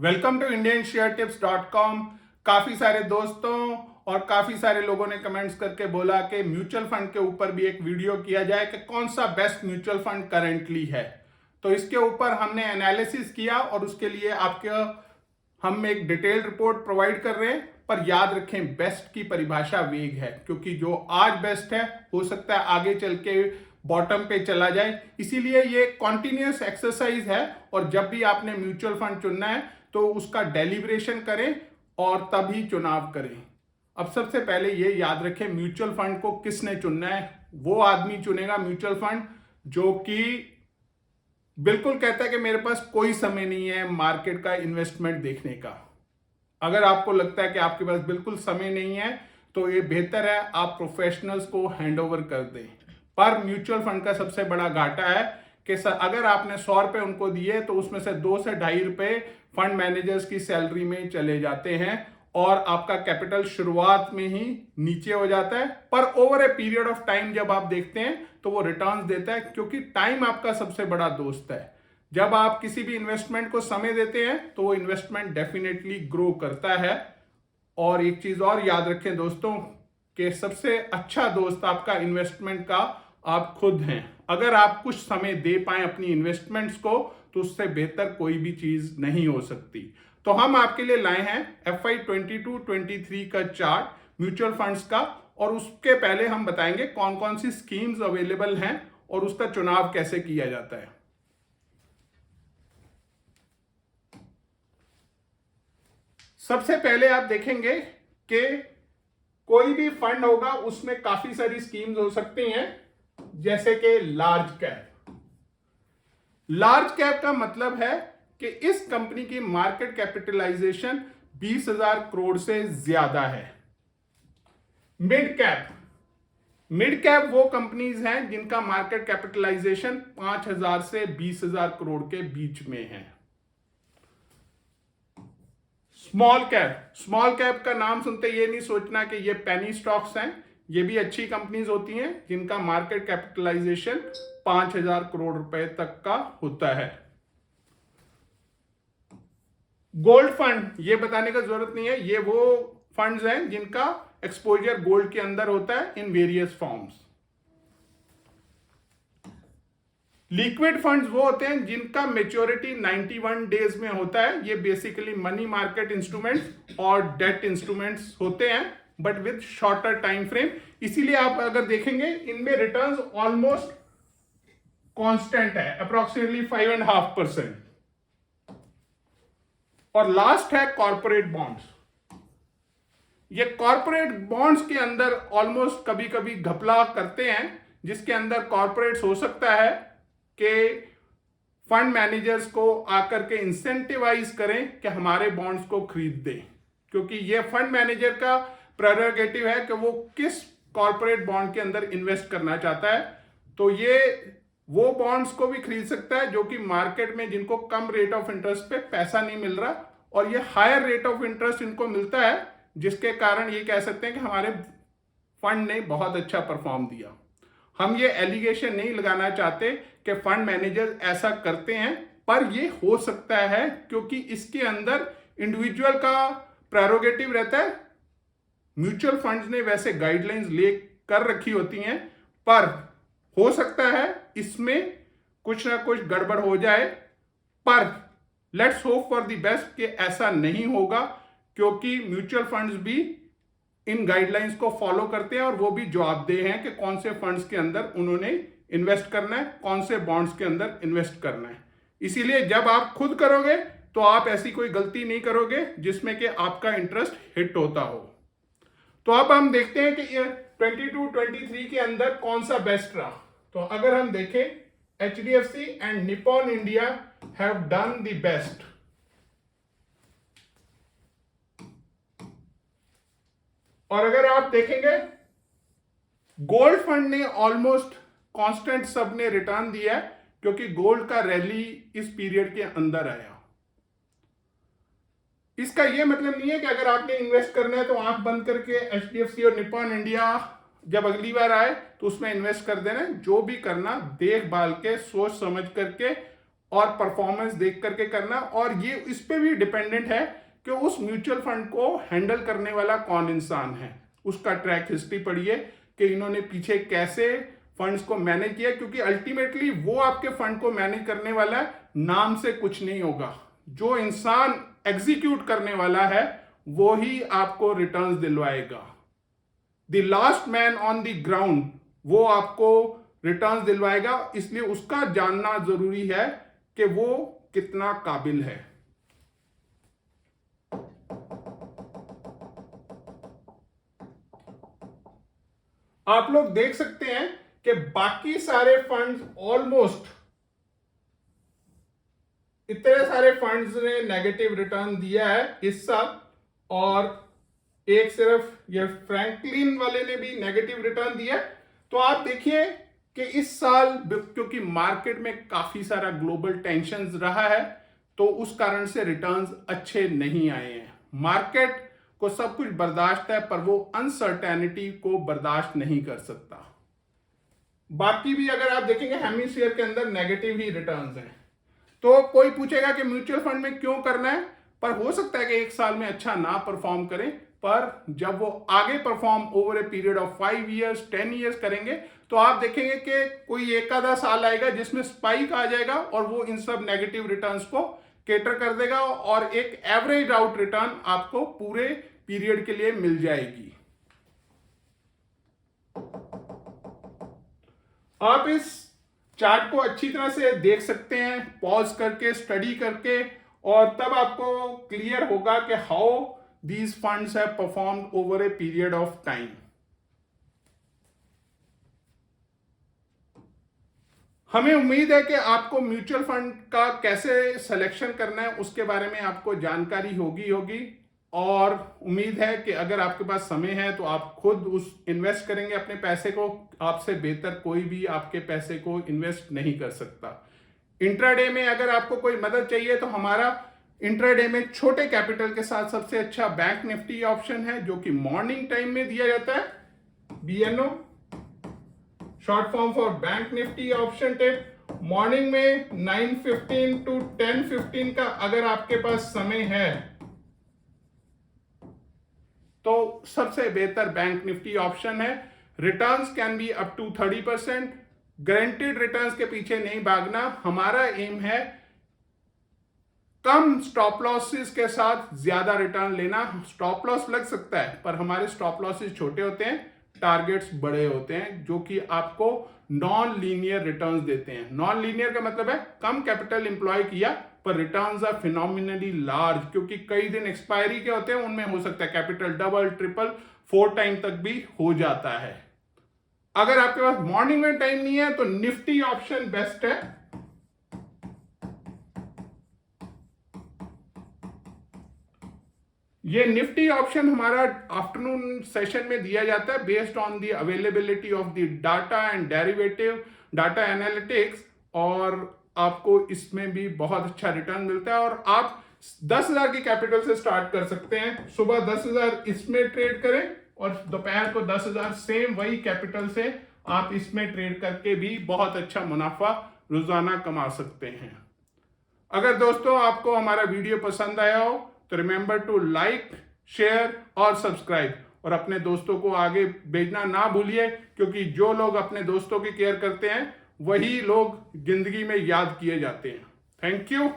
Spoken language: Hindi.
Welcome to indiansharetips.com। काफी सारे दोस्तों और काफी सारे लोगों ने कमेंट्स करके बोला कि म्यूचुअल फंड के ऊपर भी एक वीडियो किया जाए कि कौन सा बेस्ट म्यूचुअल फंड करेंटली है। तो इसके ऊपर हमने एनालिसिस किया और उसके लिए हम एक डिटेल्ड रिपोर्ट प्रोवाइड कर रहे हैं। पर याद रखें, बेस्ट की परिभाषा वेग है, क्योंकि जो आज बेस्ट है हो सकता है आगे चल के बॉटम पे चला जाए। इसीलिए ये कॉन्टिन्यूस एक्सरसाइज है और जब भी आपने म्यूचुअल फंड चुनना है तो उसका डेलिब्रेशन करें और तभी चुनाव करें। अब सबसे पहले ये याद रखें, म्यूचुअल फंड को किसने चुनना है। वो आदमी चुनेगा म्यूचुअल फंड जो कि बिल्कुल कहता है कि मेरे पास कोई समय नहीं है मार्केट का इन्वेस्टमेंट देखने का। अगर आपको लगता है कि आपके पास बिल्कुल समय नहीं है तो ये बेहतर है आप प्रोफेशनल्स को हैंडओवर कर दें। पर म्यूचुअल फंड का सबसे बड़ा घाटा है कि अगर आपने 100 रुपए उनको दिए तो उसमें से 2 से ₹2.5 फंड मैनेजर्स की सैलरी में चले जाते हैं और आपका कैपिटल शुरुआत में ही नीचे हो जाता है। पर over a period of time जब आप देखते हैं तो वो रिटर्न्स देता है, क्योंकि टाइम आपका सबसे बड़ा दोस्त है। जब आप किसी भी इन्वेस्टमेंट को समय देते हैं तो वो इन्वेस्टमेंट डेफिनेटली ग्रो करता है। और एक चीज और याद रखें दोस्तों कि सबसे अच्छा दोस्त आपका इन्वेस्टमेंट का आप खुद हैं। अगर आप कुछ समय दे पाए अपनी इन्वेस्टमेंट्स को तो उससे बेहतर कोई भी चीज नहीं हो सकती। तो हम आपके लिए लाए हैं FY 22-23 का चार्ट म्यूचुअल फंड्स का, और उसके पहले हम बताएंगे कौन कौन सी स्कीम्स अवेलेबल हैं और उसका चुनाव कैसे किया जाता है। सबसे पहले आप देखेंगे कि कोई भी फंड होगा उसमें काफी सारी स्कीम्स हो सकती हैं, जैसे कि लार्ज कैप। लार्ज कैप का मतलब है कि इस कंपनी की मार्केट कैपिटलाइजेशन 20,000 करोड़ से ज्यादा है। मिड कैप वो कंपनीज हैं जिनका मार्केट कैपिटलाइजेशन 5,000 से 20,000 करोड़ के बीच में है। स्मॉल कैप का नाम सुनते ये नहीं सोचना कि ये पेनी स्टॉक्स हैं। ये भी अच्छी कंपनीज होती हैं जिनका मार्केट कैपिटलाइजेशन 5,000 करोड़ रुपए तक का होता है। गोल्ड फंड, ये बताने का जरूरत नहीं है, ये वो फंड्स हैं जिनका एक्सपोजर गोल्ड के अंदर होता है in various forms. Liquid funds वो होते हैं जिनका मेच्योरिटी 91 डेज में होता है। ये बेसिकली मनी मार्केट इंस्ट्रूमेंट्स और डेट इंस्ट्रूमेंट्स होते हैं, but with shorter time frame. इसीलिए आप अगर देखेंगे इनमें रिटर्न्स ऑलमोस्ट कांस्टेंट है, अप्रोक्सीमेटली 5.5%। और लास्ट है कॉर्पोरेट बॉन्ड्स। ये कॉर्पोरेट बॉन्ड्स के अंदर ऑलमोस्ट कभी कभी घपला करते हैं, जिसके अंदर कॉर्पोरेट्स हो सकता है कि फंड मैनेजर्स को आकर के इंसेंटिवाइज करें कि हमारे बॉन्ड्स को खरीद दें, क्योंकि ये फंड मैनेजर का प्रेरोगेटिव है कि वो किस कॉर्पोरेट बॉन्ड के अंदर इन्वेस्ट करना चाहता है। तो ये वो बॉन्ड्स को भी खरीद सकता है जो कि मार्केट में जिनको कम रेट ऑफ इंटरेस्ट पे पैसा नहीं मिल रहा, और ये हायर रेट ऑफ इंटरेस्ट इनको मिलता है, जिसके कारण ये कह सकते हैं कि हमारे फंड ने बहुत अच्छा परफॉर्म दिया। हम ये एलिगेशन नहीं लगाना चाहते कि फंड मैनेजर ऐसा करते हैं, पर ये हो सकता है क्योंकि इसके अंदर इंडिविजुअल का प्रेरोगेटिव रहता है। म्यूचुअल फंड्स ने वैसे गाइडलाइंस ले कर रखी होती हैं, पर हो सकता है इसमें कुछ ना कुछ गड़बड़ हो जाए। पर let's hope for the best कि ऐसा नहीं होगा, क्योंकि म्यूचुअल फंड्स भी इन गाइडलाइंस को फॉलो करते हैं और वो भी जवाबदेह हैं कि कौन से फंड्स के अंदर उन्होंने इन्वेस्ट करना है, कौन से बॉन्ड्स के अंदर इन्वेस्ट करना है। इसीलिए जब आप खुद करोगे तो आप ऐसी कोई गलती नहीं करोगे जिसमें कि आपका इंटरेस्ट हिट होता हो। तो अब हम देखते हैं कि 22-23 के अंदर कौन सा बेस्ट रहा। तो अगर हम देखें, HDFC and Nippon India have done the best. और अगर आप देखेंगे गोल्ड फंड ने ऑलमोस्ट कांस्टेंट सबने रिटर्न दिया है, क्योंकि गोल्ड का रैली इस पीरियड के अंदर आया। इसका यह मतलब नहीं है कि अगर आपने इन्वेस्ट करना है तो आंख बंद करके HDFC और निप्पॉन इंडिया जब अगली बार आए तो उसमें इन्वेस्ट कर देना। जो भी करना देख भाल के सोच समझ करके और परफॉर्मेंस देख करके करना, और ये इस पे भी डिपेंडेंट है कि उस म्यूचुअल फंड को हैंडल करने वाला कौन इंसान है। उसका ट्रैक हिस्ट्री पढ़िए कि इन्होंने पीछे कैसे फंड्स को मैनेज किया, क्योंकि अल्टीमेटली वो आपके फंड को मैनेज करने वाला है, नाम से कुछ नहीं होगा। जो इंसान एग्जीक्यूट करने वाला है वो ही आपको रिटर्न्स दिलवाएगा। The last man on the ground वो आपको रिटर्न्स दिलवाएगा, इसलिए उसका जानना जरूरी है कि वो कितना काबिल है। आप लोग देख सकते हैं कि बाकी सारे फंड्स ऑलमोस्ट, इतने सारे फंड्स ने नेगेटिव रिटर्न दिया है इस साल, और एक सिर्फ ये फ्रैंकलिन वाले ने भी नेगेटिव रिटर्न दिया। तो आप देखिए कि इस साल क्योंकि मार्केट में काफी सारा ग्लोबल टेंशन रहा है, तो उस कारण से रिटर्न्स अच्छे नहीं आए हैं। मार्केट को सब कुछ बर्दाश्त है, पर वो अनसर्टेनिटी को बर्दाश्त नहीं कर सकता। बाकी भी अगर आप देखेंगे हेमिस्फीयर के अंदर नेगेटिव ही रिटर्न्स हैं। तो कोई पूछेगा कि म्यूचुअल फंड में क्यों करना है, पर हो सकता है कि एक साल में अच्छा ना परफॉर्म करें, पर जब वो आगे perform over a period of 5 years 10 years करेंगे, तो आप देखेंगे कि कोई एक आधा साल आएगा जिसमें स्पाइक आ जाएगा और वो इन सब नेगेटिव रिटर्न्स को केटर कर देगा, और एक एवरेज आउट रिटर्न आपको पूरे पीरियड के लिए मिल जाएगी। आप इस चार्ट को अच्छी तरह से देख सकते हैं, पॉज करके स्टडी करके, और तब आपको क्लियर होगा कि how these funds have performed over a period of time. हमें उम्मीद है कि आपको म्यूचुअल फंड का कैसे सिलेक्शन करना है उसके बारे में आपको जानकारी होगी, और उम्मीद है कि अगर आपके पास समय है तो आप खुद उस इन्वेस्ट करेंगे अपने पैसे को। आपसे बेहतर कोई भी आपके पैसे को इन्वेस्ट नहीं कर सकता। इंट्राडे में अगर आपको कोई मदद चाहिए तो हमारा इंट्राडे में छोटे कैपिटल के साथ सबसे अच्छा बैंक निफ्टी ऑप्शन है, जो कि मॉर्निंग टाइम में दिया जाता है, BNO, short form for bank Nifty option tip. Morning में 9:15 to 10:15 का अगर आपके पास समय है तो सबसे बेहतर बैंक निफ्टी ऑप्शन है। Returns can be up to 30%। Guaranteed returns के पीछे नहीं भागना, हमारा एम है कम स्टॉप लॉसेस के साथ ज्यादा रिटर्न लेना। स्टॉप लॉस लग सकता है, पर हमारे स्टॉप लॉसेस छोटे होते हैं, टारगेट्स बड़े होते हैं, जो कि आपको नॉन लीनियर रिटर्न्स देते हैं। नॉन लीनियर का मतलब है कम कैपिटल इंप्लॉय किया पर रिटर्न्स आर फिनोमिनली लार्ज, क्योंकि कई दिन एक्सपायरी के होते हैं, उनमें हो सकता है कैपिटल डबल ट्रिपल 4 टाइम तक भी हो जाता है। अगर आपके पास मॉर्निंग में टाइम नहीं है तो निफ्टी ऑप्शन बेस्ट है। ये निफ्टी ऑप्शन हमारा आफ्टरनून सेशन में दिया जाता है based on the availability of the data and derivative data analytics, और आपको इसमें भी बहुत अच्छा रिटर्न मिलता है। और आप 10,000 की कैपिटल से स्टार्ट कर सकते हैं। सुबह 10,000 इसमें ट्रेड करें और दोपहर को 10,000 सेम वही कैपिटल से आप इसमें ट्रेड करके भी बहुत अच्छा मुनाफा रोजाना कमा सकते हैं। अगर दोस्तों आपको हमारा वीडियो पसंद आया हो तो रिमेंबर टू लाइक, शेयर और सब्सक्राइब, और अपने दोस्तों को आगे भेजना ना भूलिए, क्योंकि जो लोग अपने दोस्तों की केयर करते हैं वही लोग जिंदगी में याद किए जाते हैं। Thank you.